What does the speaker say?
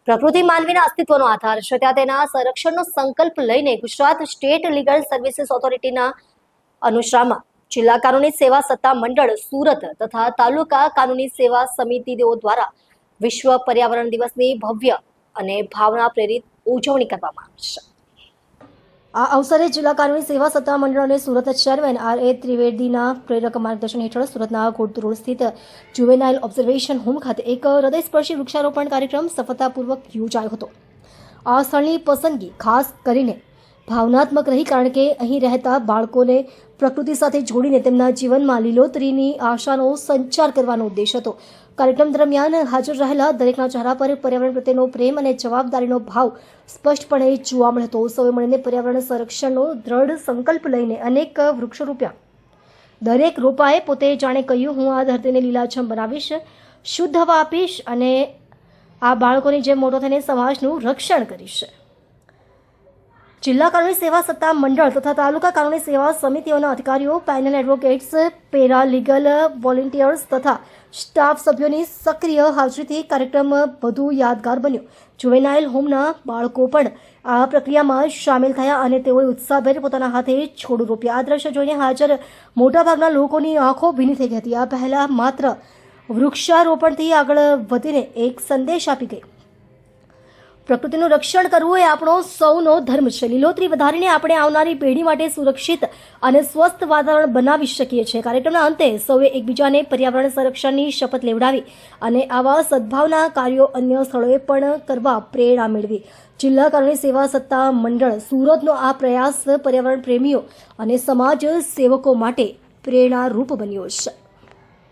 પ્રકૃતિ માનવીના અસ્તિત્વનો આધાર છે, ત્યાં તેના સંરક્ષણનો સંકલ્પ લઈને ગુજરાત સ્ટેટ લીગલ સર્વિસીસ ઓથોરિટીના અનુશ્રામાં જિલ્લા કાનૂની સેવા સત્તા મંડળ સુરત તથા તાલુકા કાનૂની સેવા સમિતિઓ દ્વારા વિશ્વ પર્યાવરણ દિવસની ભવ્ય અને ભાવના પ્રેરિત ઉજવણી કરવામાં આવી છે। આ અવસરે જિલ્લા કાનૂની સેવા સત્તા મંડળ અને સુરત ચેરમેન R.A. ત્રિવેદીના પ્રેરક માર્ગદર્શન હેઠળ સુરતના ગોડતુ રોડ સ્થિત જુવેનાઇલ ઓબ્ઝર્વેશન હોમ ખાતે એક હૃદયસ્પર્શી વૃક્ષારોપણ કાર્યક્રમ સફળતાપૂર્વક યોજાયો હતો। આ સ્થળની પસંદગી ખાસ કરીને ભાવનાત્મક રહી, કારણ કે અહીં રહેતા બાળકોને પ્રકૃતિ સાથે જોડીને તેમના જીવનમાં લીલોતરીની આશાનો સંચાર કરવાનો ઉદ્દેશ હતો। કાર્યક્રમ દરમિયાન હાજર રહેલા દરેકના ચહેરા પર પર્યાવરણ પ્રત્યેનો પ્રેમ અને જવાબદારીનો ભાવ સ્પષ્ટપણે જોવા મળ્યો હતો। સૌએ મળીને પર્યાવરણ સંરક્ષણનો દ્રઢ સંકલ્પ લઈને અનેક વૃક્ષો રોપ્યા। દરેક રોપાએ પોતે જાણે કહ્યું, હું આ ધરતીને લીલાછમ બનાવીશ, શુદ્ધ હવા આપીશ અને આ બાળકોની જેમ મોટો થઈને સમાજનું રક્ષણ કરીશ। જિલ્લા કાનૂની સેવા સત્તા મંડળ તથા તાલુકા કાનૂની સેવા સમિતિઓના અધિકારીઓ, panel advocates, para legal volunteers તથા સ્ટાફ સભ્યોની સક્રિય હાજરીથી કાર્યક્રમ વધુ યાદગાર બન્યો। જુવેનાઇલ હોમના બાળકો પણ આ પ્રક્રિયામાં સામેલ થયા અને તેઓએ ઉત્સાહભેર પોતાના હાથે છોડ રોપ્યા। આ દ્રશ્ય જોઈને હાજર મોટાભાગના લોકોની આંખો ભીની થઈ ગઈ હતી। આ પહેલા માત્ર વૃક્ષારોપણથી આગળ વધીને એક સંદેશ આપી ગઈ, પ્રકૃતિનું રક્ષણ કરવું એ આપણો સૌનો ધર્મ છે। લીલોતરી વધારીને આપણે આવનારી પેઢી માટે સુરક્ષિત અને સ્વસ્થ વાતાવરણ બનાવી શકીએ છીએ। કાર્યક્રમના અંતે સૌએ એકબીજાને પર્યાવરણ સંરક્ષણની શપથ લેવડાવી અને આવા સદભાવના કાર્યો અન્ય સ્થળોએ પણ કરવા પ્રેરણા મેળવી। જિલ્લા કાનૂની સેવા સત્તા મંડળ સુરતનો આ પ્રયાસ પર્યાવરણ પ્રેમીઓ અને સમાજ સેવકો માટે પ્રેરણારૂપ બન્યો છે।